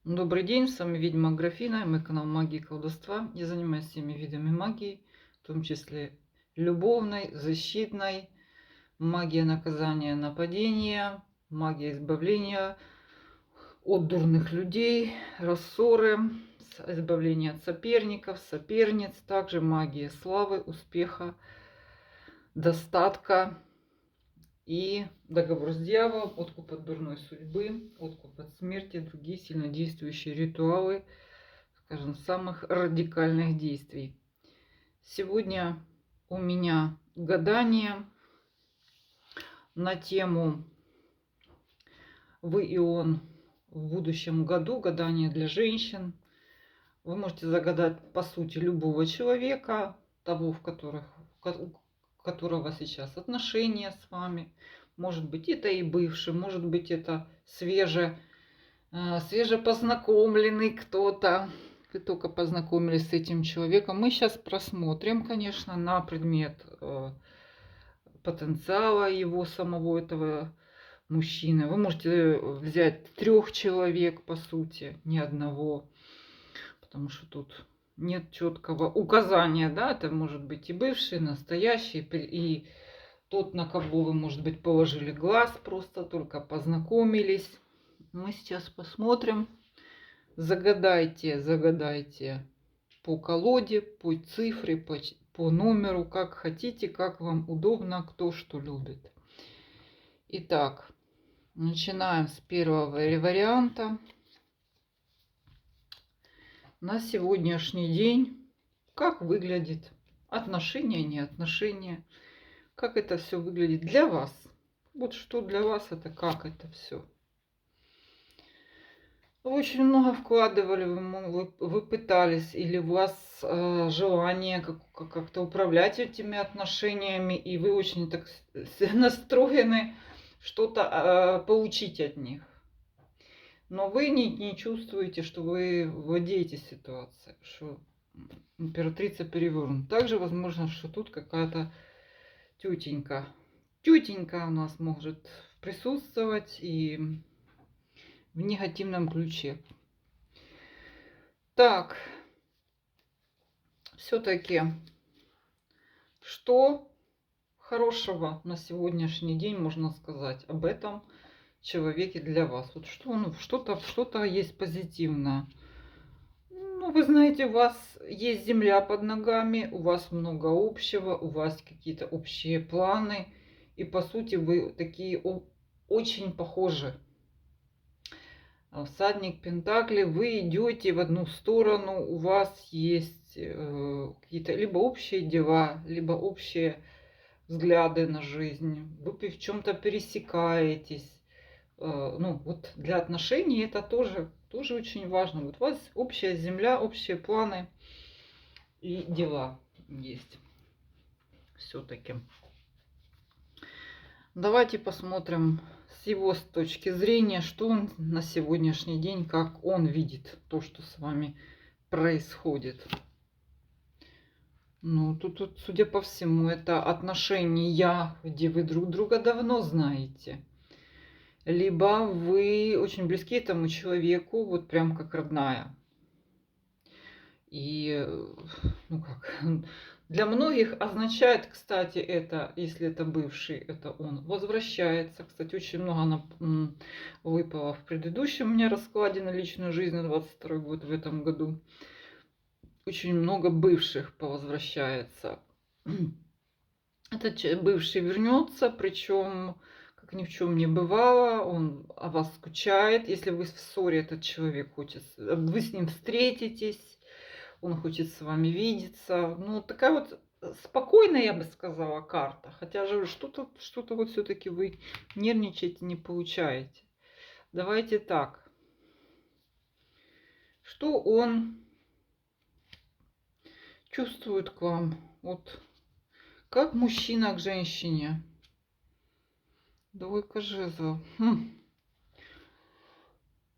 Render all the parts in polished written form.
Добрый день, с вами ведьма Аграфина, мой канал Магии и колдовства. Я занимаюсь всеми видами магии, в том числе любовной, защитной, магия наказания, нападения, магия избавления от дурных людей, рассоры, избавления от соперников, соперниц, также магия славы, успеха, достатка и договор с дьяволом, откуп от дурной судьбы, откуп от смерти, другие сильнодействующие ритуалы, скажем, самых радикальных действий. Сегодня у меня гадание на тему «Вы и он в будущем году», гадание для женщин. Вы можете загадать, по сути, любого человека, того, у которого сейчас отношения с вами. Может быть, это и бывший, может быть, это свежепознакомленный кто-то. Вы только познакомились с этим человеком. Мы сейчас просмотрим, конечно, на предмет потенциала его самого, этого мужчины. Вы можете взять 3 человек, по сути, не одного, потому что тут нет четкого указания, да, это может быть и бывший, и настоящий, и тот, на кого вы, может быть, положили глаз, просто только познакомились. Мы сейчас посмотрим. Загадайте по колоде, по цифре, по номеру, как хотите, как вам удобно, кто что любит. Итак, начинаем с первого варианта. На сегодняшний день как выглядит отношения, не отношения, как это все выглядит для вас. Вот что для вас это, как это все. Вы очень много вкладывали, вы пытались, или у вас желание как-то управлять этими отношениями, и вы очень так настроены что-то получить от них. Но вы не чувствуете, что вы владеете ситуацией, что императрица перевернута. Также возможно, что тут какая-то тетенька. Тетенька у нас может присутствовать и в негативном ключе. Так, все-таки, что хорошего на сегодняшний день можно сказать об этом человеке для вас? Вот что-то есть позитивное. Ну, вы знаете, у вас есть земля под ногами, у вас много общего, у вас какие-то общие планы. И по сути вы такие очень похожи. Всадник Пентакли, вы идете в одну сторону, у вас есть какие-то либо общие дела, либо общие взгляды на жизнь. Вы в чем-то пересекаетесь. Ну, вот для отношений это тоже очень важно. Вот у вас общая земля, общие планы и дела есть все-таки. Давайте посмотрим с его точки зрения, что он на сегодняшний день, как он видит то, что с вами происходит. Ну, тут, судя по всему, это отношения, где вы друг друга давно знаете. Либо вы очень близки этому человеку, вот прям как родная. И, ну как, для многих означает, кстати, это, если это бывший, это он возвращается. Кстати, очень много выпало в предыдущем у меня раскладе на личную жизнь на 22 год в этом году. Очень много бывших повозвращается. Этот бывший вернется, причем как ни в чем не бывало, он о вас скучает. Если вы в ссоре, этот человек хочет, вы с ним встретитесь, он хочет с вами видеться. Ну, такая вот спокойная, я бы сказала, карта. Хотя же что-то вот все-таки вы нервничаете, не получаете. Давайте так. Что он чувствует к вам? Вот как мужчина к женщине. Двойка жезлов.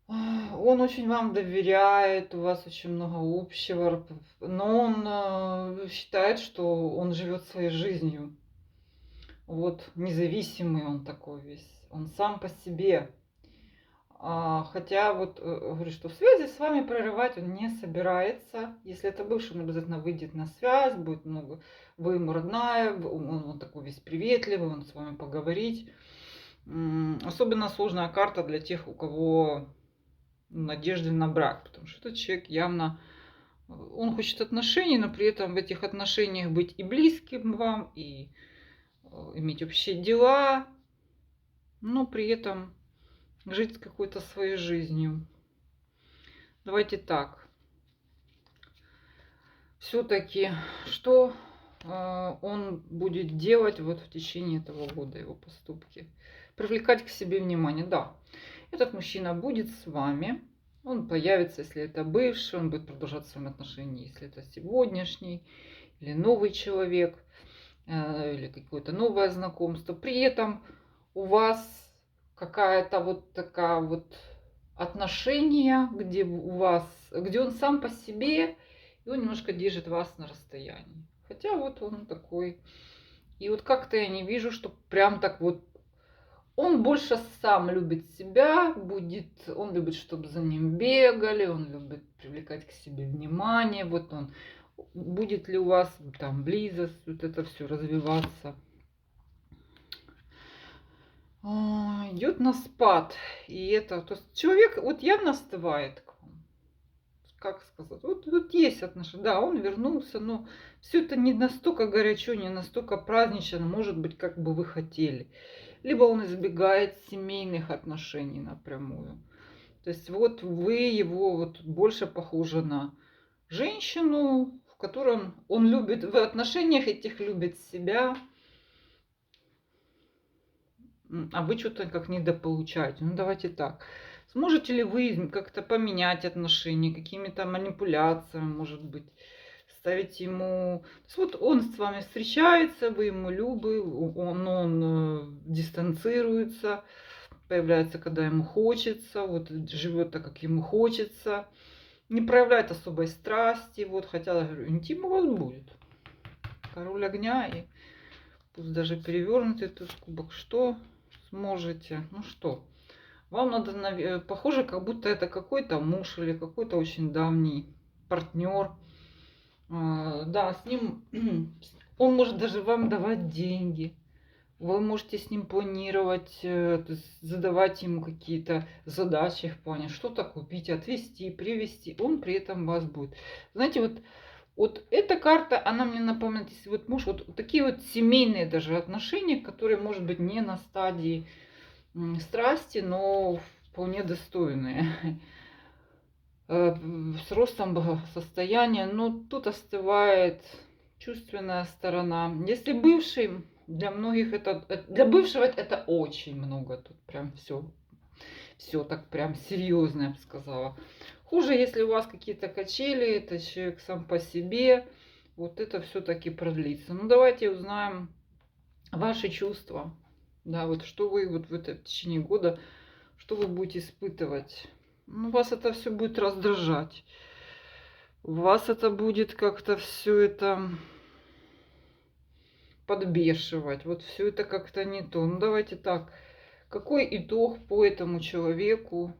Он очень вам доверяет, у вас очень много общего, но он считает, что он живет своей жизнью. Вот независимый он такой весь, он сам по себе. Хотя вот говорит, что связи с вами прерывать он не собирается. Если это бывший, он обязательно выйдет на связь, будет много, вы ему родная, он такой весь приветливый, он с вами поговорить. Особенно сложная карта для тех, у кого надежды на брак, потому что этот человек явно, он хочет отношений, но при этом в этих отношениях быть и близким вам, и иметь общие дела, но при этом жить какой-то своей жизнью. Давайте так. Все-таки, что он будет делать вот в течение этого года, его поступки? Привлекать к себе внимание, да. Этот мужчина будет с вами. Он появится, если это бывший, он будет продолжать свои отношения, если это сегодняшний, или новый человек, или какое-то новое знакомство. При этом у вас какая-то вот такая вот отношения, где у вас, где он сам по себе, и он немножко держит вас на расстоянии. Хотя вот он такой. И вот как-то я не вижу, что прям так вот. Он больше сам любит себя, он любит, чтобы за ним бегали, он любит привлекать к себе внимание. Вот он, будет ли у вас там близость, вот это все развиваться. Идет на спад. И это, то есть человек вот явно остывает к вам. Как сказать? Вот есть отношения. Да, он вернулся, но все это не настолько горячо, не настолько празднично, может быть, как бы вы хотели. Либо он избегает семейных отношений напрямую. То есть вот вы его вот больше похожи на женщину, в котором он любит, в отношениях этих любит себя, а вы что-то как недополучаете. Ну давайте так. Сможете ли вы как-то поменять отношения, какими-то манипуляциями, может быть, ставить ему... Вот он с вами встречается, вы ему любы, он дистанцируется, появляется, когда ему хочется, вот живет так, как ему хочется, не проявляет особой страсти, вот, хотя, я говорю, интим у вас будет. Король огня, и пусть даже перевернутый тут кубок, что сможете, ну что, вам надо, похоже, как будто это какой-то муж или какой-то очень давний партнер. Да, с ним он может даже вам давать деньги. Вы можете с ним планировать, то есть задавать ему какие-то задачи в плане что-то купить, отвезти, привезти. Он при этом вас будет. Знаете, вот эта карта, она мне напоминает, если вот муж, вот такие вот семейные даже отношения, которые, может быть, не на стадии страсти, но вполне достойные. С ростом благосостояния, но тут остывает чувственная сторона. Если бывший, для многих для бывшего это очень много. Тут прям все так прям серьезно, я бы сказала. Хуже, если у вас какие-то качели, это человек сам по себе, вот это все-таки продлится. Ну, давайте узнаем ваши чувства. Да, вот что вы вот в течение года, что вы будете испытывать. Ну, вас это все будет раздражать. Вас это будет как-то все это подбешивать. Вот все это как-то не то. Ну, давайте так. Какой итог по этому человеку,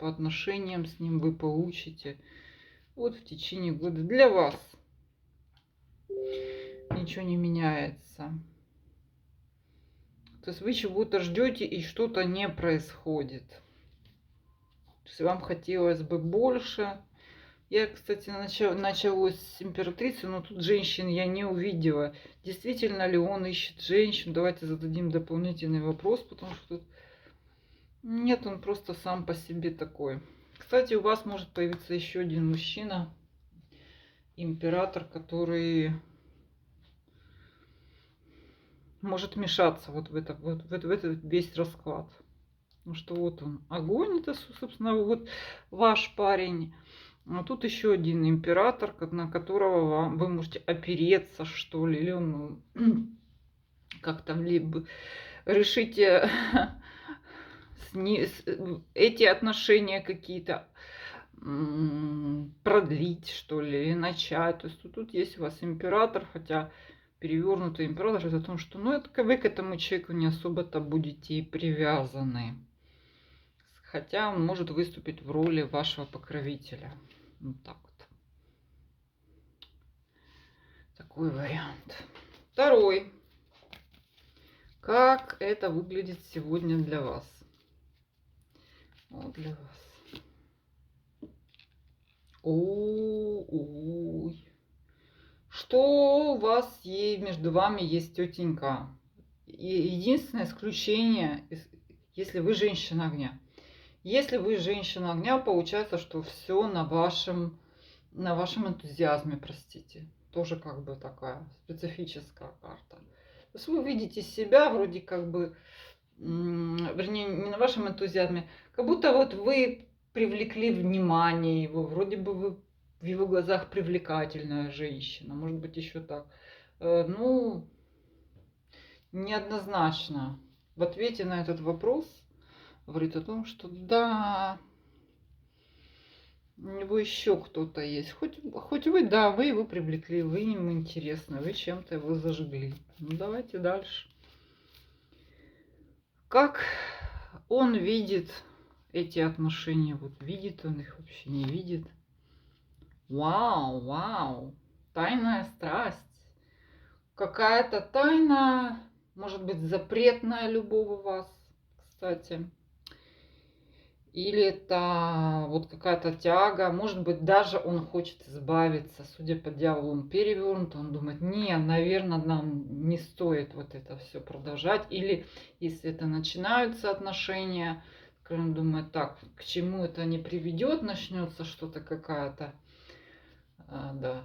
по отношениям с ним вы получите вот в течение года? Для вас ничего не меняется. То есть вы чего-то ждете и что-то не происходит. То есть вам хотелось бы больше. Я, кстати, началось с императрицы, но тут женщин я не увидела. Действительно ли он ищет женщин? Давайте зададим дополнительный вопрос, потому что тут... Нет, он просто сам по себе такой. Кстати, у вас может появиться еще один мужчина, император, который может вмешаться вот в этот весь расклад. Ну что вот он, огонь, это, собственно, вот ваш парень. А тут еще один император, на которого вы можете опереться, что ли, или он как там, либо решите эти отношения какие-то продлить, что ли, или начать. То есть тут есть у вас император, хотя перевернутый император, это о том, что ну, это вы к этому человеку не особо-то будете и привязаны. хотя он может выступить в роли вашего покровителя. Вот так вот. Такой вариант. Второй. Как это выглядит сегодня для вас? Вот для вас. Ой. Что у вас между вами есть тетенька? И единственное исключение, если вы женщина огня. Если вы женщина огня, получается, что все на вашем энтузиазме, простите. Тоже как бы такая специфическая карта. То есть вы видите себя вроде как бы, вернее, не на вашем энтузиазме, как будто вот вы привлекли внимание его, вроде бы вы в его глазах привлекательная женщина, может быть, еще так. Ну, неоднозначно. В ответе на этот вопрос говорит о том, что да, у него еще кто-то есть. Хоть вы, да, вы его привлекли, вы ему интересны, вы чем-то его зажгли. Ну, давайте дальше. Как он видит эти отношения? Вот видит он их, вообще не видит? Вау, вау. Тайная страсть. Какая-то тайна, может быть, запретная любовь у вас, кстати. Или это вот какая-то тяга, может быть, даже он хочет избавиться. Судя по дьяволу, он перевернут, он думает, не, наверное, нам не стоит вот это все продолжать. Или если это начинаются отношения, он думает, так, к чему это не приведет, начнется что-то какая-то, да,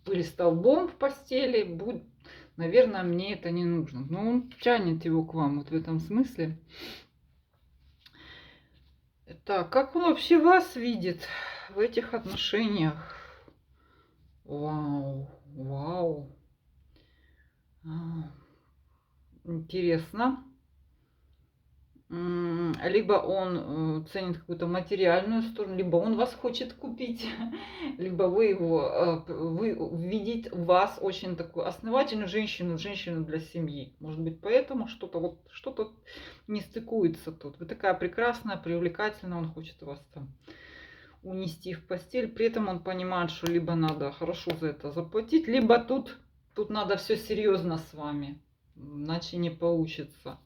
пыль столбом в постели, будет, наверное, мне это не нужно. Но он тянет его к вам вот в этом смысле. Так, как он вообще вас видит в этих отношениях? Вау, вау. Интересно. Либо он ценит какую-то материальную сторону, либо он вас хочет купить, либо вы его, вы видите вас очень такую основательную женщину, женщину для семьи. Может быть, поэтому что-то не стыкуется тут. Вы такая прекрасная, привлекательная, он хочет вас там унести в постель. При этом он понимает, что либо надо хорошо за это заплатить, либо тут надо все серьезно с вами, иначе не получится.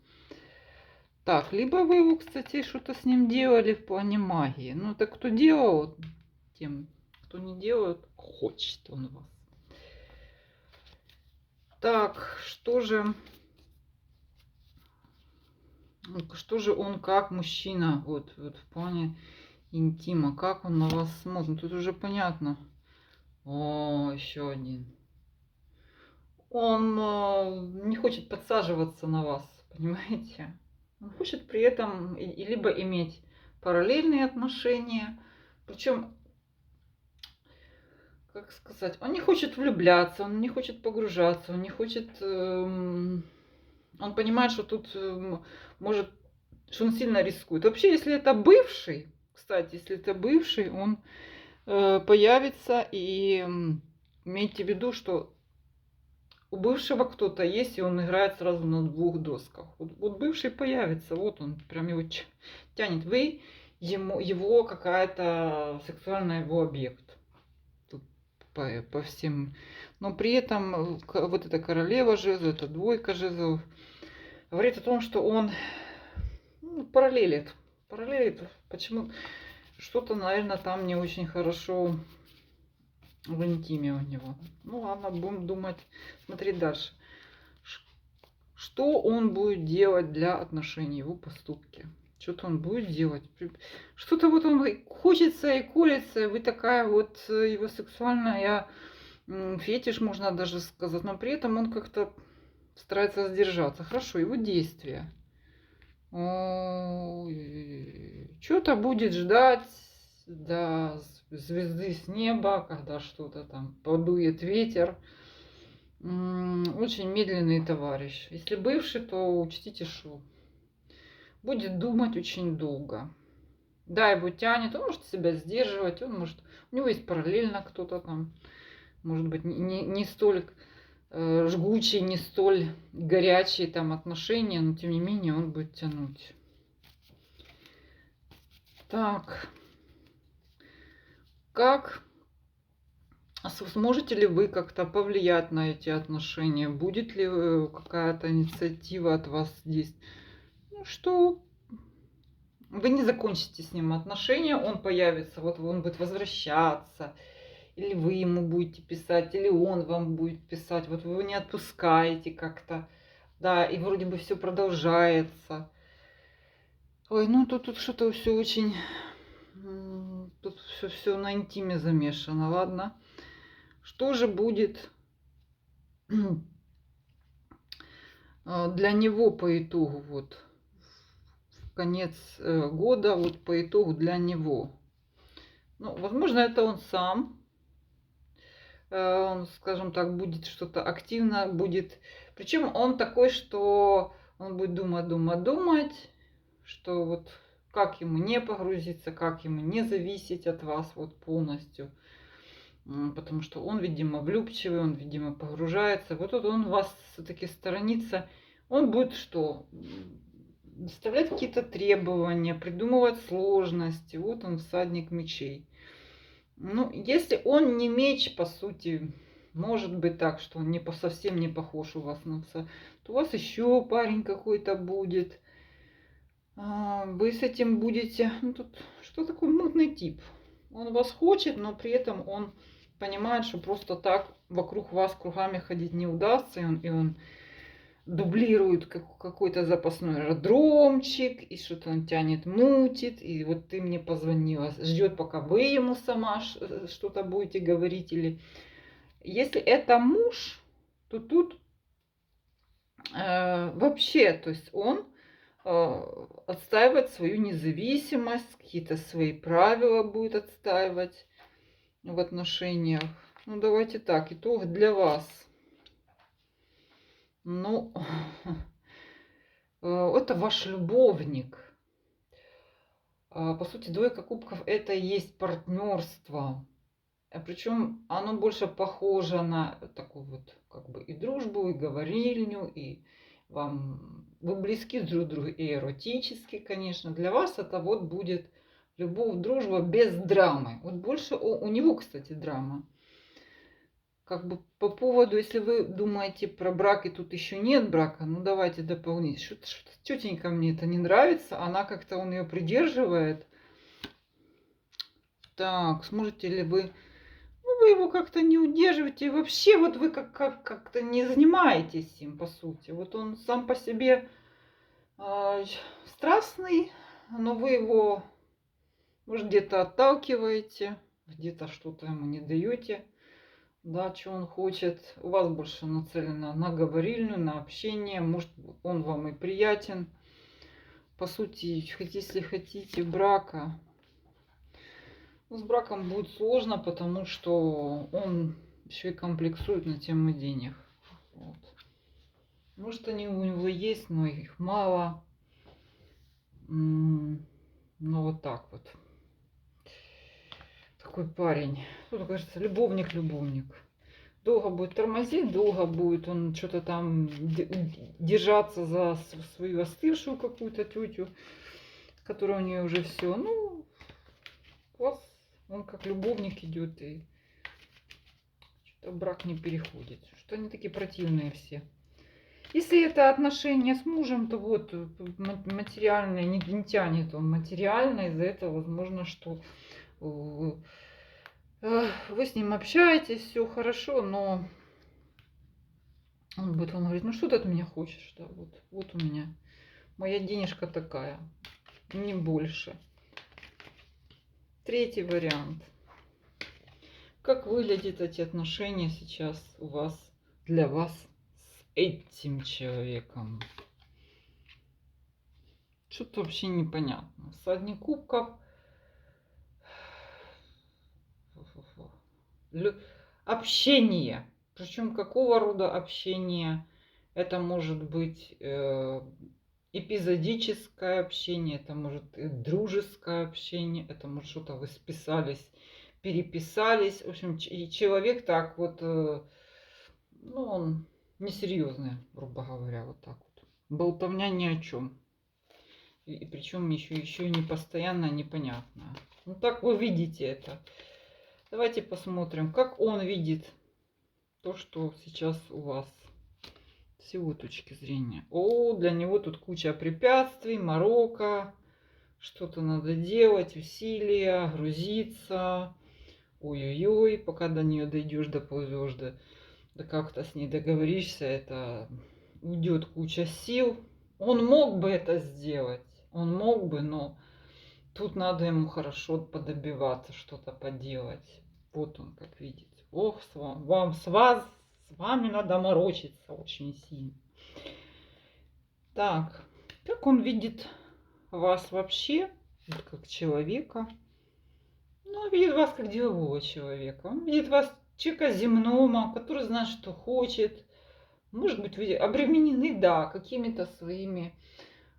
Так, либо вы его, кстати, что-то с ним делали в плане магии. Ну, так кто делал, тем, кто не делает, хочет он вас. Так, что же он как мужчина, вот в плане интима, как он на вас смотрит? Тут уже понятно. О, еще один. Он не хочет подсаживаться на вас, понимаете? Он хочет при этом либо иметь параллельные отношения, причем, как сказать, он не хочет влюбляться, он не хочет погружаться, он не хочет, он понимает, что тут может, что он сильно рискует. Вообще, если это бывший, кстати, если это бывший, он появится, и имейте в виду, что у бывшего кто-то есть, и он играет сразу на двух досках. Вот бывший появится, вот он прям его тянет. Вы его какая-то сексуальная его объект. Тут по всем. Но при этом вот эта королева жезлов, это двойка жезлов, говорит о том, что он параллелит. Почему? Что-то, наверное, там не очень хорошо в интиме у него. Ну ладно, будем думать, смотреть дальше. Что он будет делать для отношений, его поступки? Что-то он будет делать. Что-то вот он хочется и колется, и вы такая вот его сексуальная фетиш, можно даже сказать, но при этом он как-то старается сдержаться. Хорошо, его действия. Что-то будет ждать до звезды с неба, когда что-то там подует ветер. Очень медленный товарищ. Если бывший, то учтите, что будет думать очень долго. Да, его тянет, он может себя сдерживать, у него есть параллельно кто-то там, может быть, не столь жгучие, не столь горячие там отношения, но тем не менее он будет тянуть. Так, как сможете ли вы как-то повлиять на эти отношения? Будет ли какая-то инициатива от вас здесь? Ну, что вы не закончите с ним отношения, он появится, вот он будет возвращаться, или вы ему будете писать, или он вам будет писать, вот вы его не отпускаете как-то, да, и вроде бы все продолжается. Ой, ну тут что-то все очень, тут все на интиме замешано, ладно. Что же будет для него по итогу, вот, в конец года, вот по итогу для него? Ну, возможно, это он сам, он, скажем так, будет что-то активно, будет... Причем он такой, что он будет думать, что вот как ему не погрузиться, как ему не зависеть от вас вот полностью. Потому что он, видимо, влюбчивый, он, видимо, погружается. Вот тут он вас все-таки сторонится. Он будет что? Доставлять какие-то требования, придумывать сложности. Вот он, всадник мечей. Ну, если он не меч, по сути, может быть так, что он совсем не похож у вас на пса, то у вас еще парень какой-то будет. Вы с этим будете... Ну, тут что такой мутный тип? Он вас хочет, но при этом он понимает, что просто так вокруг вас кругами ходить не удастся, и он дублирует какой-то запасной аэродромчик, и что-то он тянет, мутит, и вот ты мне позвонила, ждет, пока вы ему сама что-то будете говорить. Или если это муж, то тут вообще, то есть он отстаивать свою независимость, какие-то свои правила будет отстаивать в отношениях. Ну, давайте так, итог для вас. Ну, это ваш любовник. По сути, двойка кубков это и есть партнерство. Причем оно больше похоже на такую вот как бы и дружбу, и говорильню, и вы близки друг к другу и эротически, конечно. Для вас это вот будет любовь, дружба без драмы. Вот больше у него, кстати, драма. Как бы по поводу, если вы думаете про брак и тут еще нет брака, ну давайте дополнить. Что-то тетенька мне это не нравится, она как-то, он ее придерживает. Так, сможете ли вы... Ну, вы его как-то не удерживаете. И вообще, вот вы как-то не занимаетесь им, по сути. Вот он сам по себе страстный, но вы его, может, где-то отталкиваете, где-то что-то ему не даете. Да, что он хочет. У вас больше нацелено на говорильню, на общение. Может, он вам и приятен. По сути, если хотите брака, ну, с браком будет сложно, потому что он еще и комплексует на тему денег. Вот. Может, они у него есть, но их мало. Ну, вот так вот. Такой парень. Что кажется, любовник. Долго будет тормозить, долго будет он что-то там держаться за свою остывшую какую-то тетю, которая у нее уже все. Ну, у вас он как любовник идет, и что-то брак не переходит. Что они такие противные все. Если это отношения с мужем, то вот материальное, не тянет он материально, из-за этого возможно, что вы с ним общаетесь, все хорошо, но он будет вам говорить, ну что ты от меня хочешь, да, вот у меня моя денежка такая, не больше. Третий вариант. Как выглядят эти отношения сейчас у вас, для вас с этим человеком? Что-то вообще непонятно. Всадник кубков. Общение. Причем какого рода общение? Это может быть эпизодическое общение, это может и дружеское общение, это может что-то вы списались, переписались. В общем, человек так вот, ну, он несерьезный, грубо говоря, вот так вот. Болтовня ни о чем. И причем еще и не постоянно, непонятно. Ну так вы видите это. Давайте посмотрим, как он видит то, что сейчас у вас. С его точки зрения. О, для него тут куча препятствий, морока. Что-то надо делать, усилия, грузиться. Ой-ой-ой, пока до нее дойдешь, доползешь, да как-то с ней договоришься, это уйдет куча сил. Он мог бы это сделать, он мог бы, но тут надо ему хорошо подобиваться, что-то поделать. Вот он как видит. Ох, с вами надо морочиться очень сильно. Так, как он видит вас вообще, вот как человека? Ну, он видит вас как делового человека. Он видит вас человека земного, который знает, что хочет. Может быть, вы обременены, да, какими-то своими,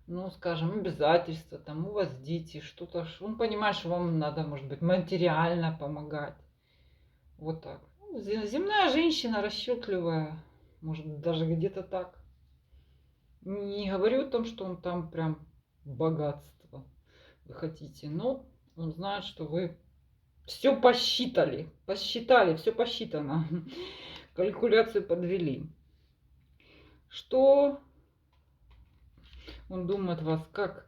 ну, скажем, обязательства. Там у вас дети, что-то. Он понимает, что вам надо, может быть, материально помогать. Вот так. Ну, земная женщина, расчетливая. Может, даже где-то так. Не говорю о том, что он там прям богатство вы хотите. Но он знает, что вы все посчитали, все посчитано. Калькуляцию подвели. Что он думает вас, как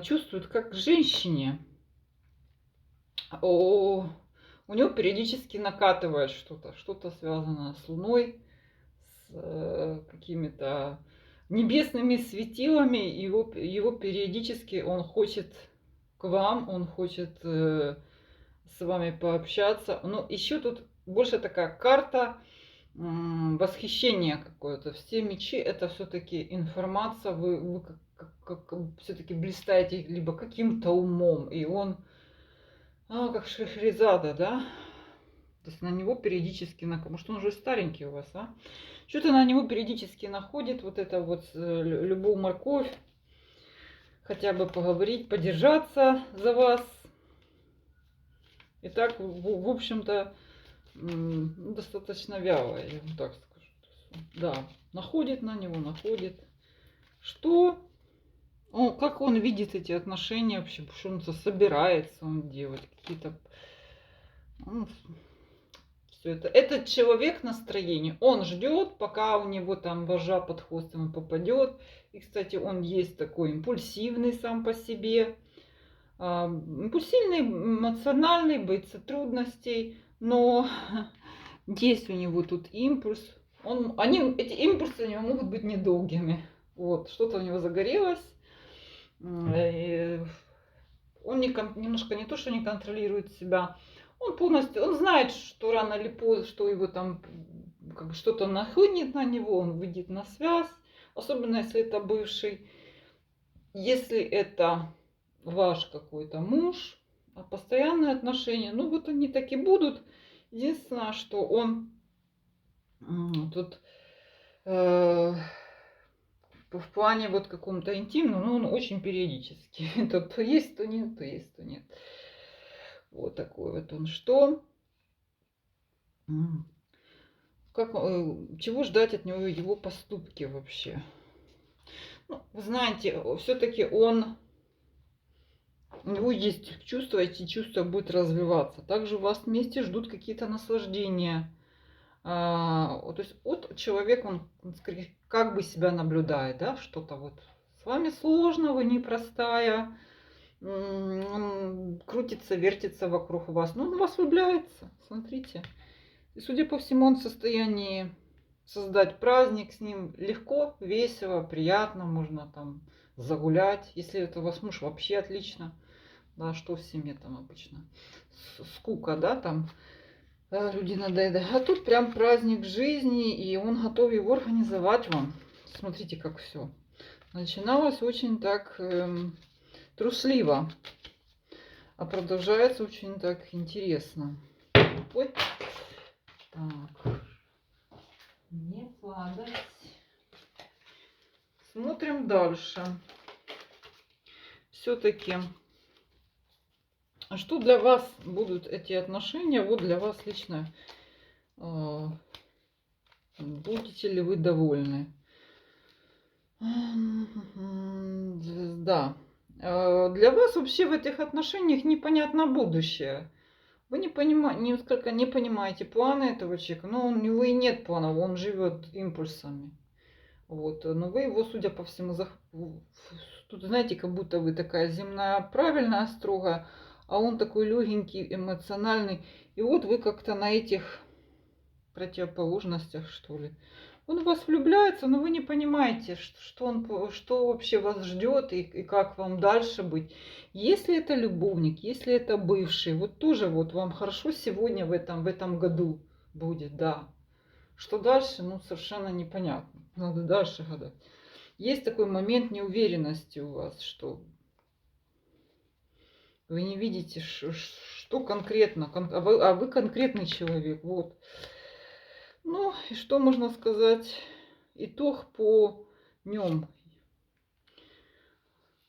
чувствует, как женщине. У него периодически накатывает что-то, что-то связанное с Луной, с какими-то небесными светилами. Его периодически он хочет к вам, он хочет с вами пообщаться. Но еще тут больше такая карта восхищения какое-то. Все мечи это все-таки информация, вы как все-таки блистаете либо каким-то умом, и он, как Шахрезада, да? То есть на него периодически, потому что он уже старенький у вас, а? Что-то на него периодически находит вот это вот любую морковь, хотя бы поговорить, подержаться за вас. И так, в общем-то, достаточно вялая, я вам так скажу. Да, находит на него, находит. Что? Как он видит эти отношения вообще? Что он собирается он делать? Какие-то... Все это. Этот человек настроение. Он ждет, пока у него там вожа под хвост ему попадет. И, кстати, он есть такой импульсивный сам по себе. Импульсивный, эмоциональный, боится трудностей. Но есть у него тут импульс. Эти импульсы у него могут быть недолгими. Вот, что-то у него загорелось. Он немножко не то, что не контролирует себя. Он полностью, он знает, что рано или поздно, что его там как что-то нахлынет на него, он выйдет на связь. Особенно, если это бывший. Если это ваш какой-то муж, постоянные отношения, ну вот они так и будут. Единственное, что он тут в плане вот каком-то интимном, но он очень периодически. То есть, то нет, то есть, то нет. Вот такой вот он. Что? Чего ждать от него, его поступки вообще? Ну, вы знаете, все-таки у него есть чувства, эти чувства будут развиваться. Также у вас вместе ждут какие-то наслаждения. То есть от человека, он как бы себя наблюдает, да, что-то вот с вами сложно, вы непростая, он крутится, вертится вокруг вас, но он у вас влюбляется, смотрите. И, судя по всему, он в состоянии создать праздник с ним легко, весело, приятно, можно там загулять. Если это у вас муж, вообще отлично. Да, что в семье там обычно? Скука, да, там люди надоедают. А тут прям праздник жизни, и он готов его организовать вам. Смотрите, как все. Начиналось очень так трусливо, а продолжается очень так интересно. Ой. Так. Не падать. Смотрим дальше. Все-таки, что для вас будут эти отношения? Вот для вас лично. Будете ли вы довольны? Да. Для вас вообще в этих отношениях непонятно будущее. Вы несколько не понимаете планы этого человека. Но у него и нет планов, он живет импульсами. Вот. Но вы его, судя по всему, тут, знаете, как будто вы такая земная, правильная, строгая, а он такой легенький, эмоциональный. И вот вы как-то на этих противоположностях, что ли. Он в вас влюбляется, но вы не понимаете, что вообще вас ждет и как вам дальше быть. Если это любовник, если это бывший, вот тоже вот вам хорошо сегодня в этом году будет, да. Что дальше, ну, совершенно непонятно. Надо дальше гадать. Есть такой момент неуверенности у вас, что вы не видите, что конкретно, а вы конкретный человек, вот. Ну, и что можно сказать? Итог по нем.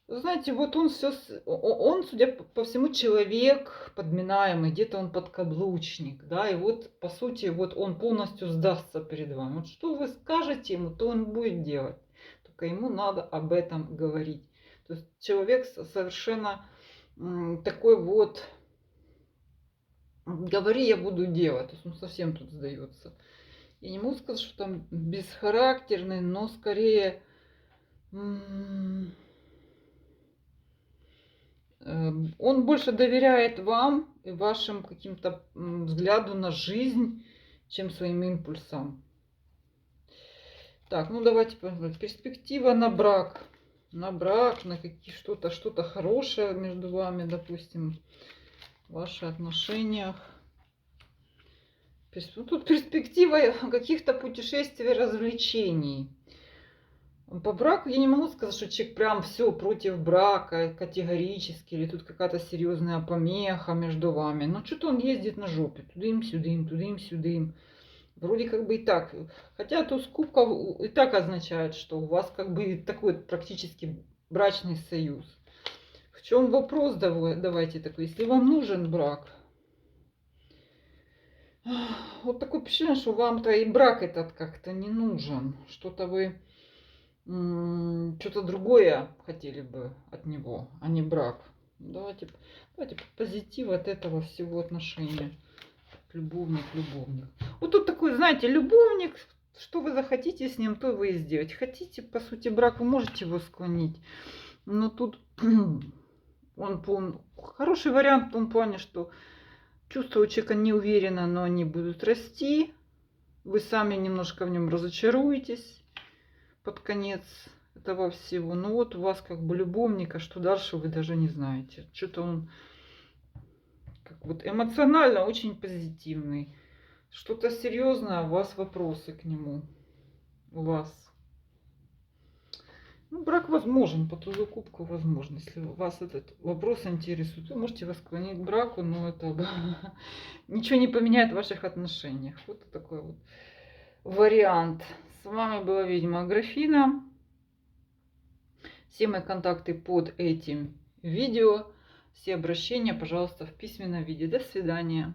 Знаете, вот он, судя по всему, человек подминаемый, где-то он подкаблучник, да, и вот, по сути, вот он полностью сдастся перед вами. Вот что вы скажете ему, то он будет делать. Только ему надо об этом говорить. То есть человек совершенно такой вот, говори, я буду делать. То есть он совсем тут сдается. Я не могу сказать, что там бесхарактерный, но скорее он больше доверяет вам и вашим каким-то взгляду на жизнь, чем своим импульсам. Так, ну давайте посмотрим. Перспектива на брак. На брак, на что-то хорошее между вами, допустим, в ваших отношениях. Тут перспектива каких-то путешествий, развлечений. По браку я не могу сказать, что человек прям все против брака категорически, или тут какая-то серьезная помеха между вами. Но что-то он ездит на жопе, тудым-сюдым, тудым-сюдым. Вроде как бы и так. Хотя туз кубков и так означает, что у вас как бы такой практически брачный союз. В чем вопрос, давайте такой, если вам нужен брак, вот такое впечатление, что вам-то и брак этот как-то не нужен. Что-то вы что-то другое хотели бы от него, а не брак. Давайте позитив от этого всего отношения. Любовник. Вот тут такой, знаете, любовник, что вы захотите с ним, то вы и сделаете. Хотите, по сути, брак, вы можете его склонить. Но тут он хороший вариант в том плане, что чувства у человека не уверенно, но они будут расти. Вы сами немножко в нем разочаруетесь под конец этого всего. Ну вот у вас как бы любовник, а что дальше вы даже не знаете. Что-то он как вот эмоционально очень позитивный. Что-то серьезное, у вас вопросы к нему. У вас. Ну, брак возможен, по тузу кубку возможно. Если вас этот вопрос интересует, вы можете вас склонить к браку, но это ничего не поменяет в ваших отношениях. Вот такой вот вариант. С вами была ведьма Аграфена. Все мои контакты под этим видео. Все обращения, пожалуйста, в письменном виде. До свидания.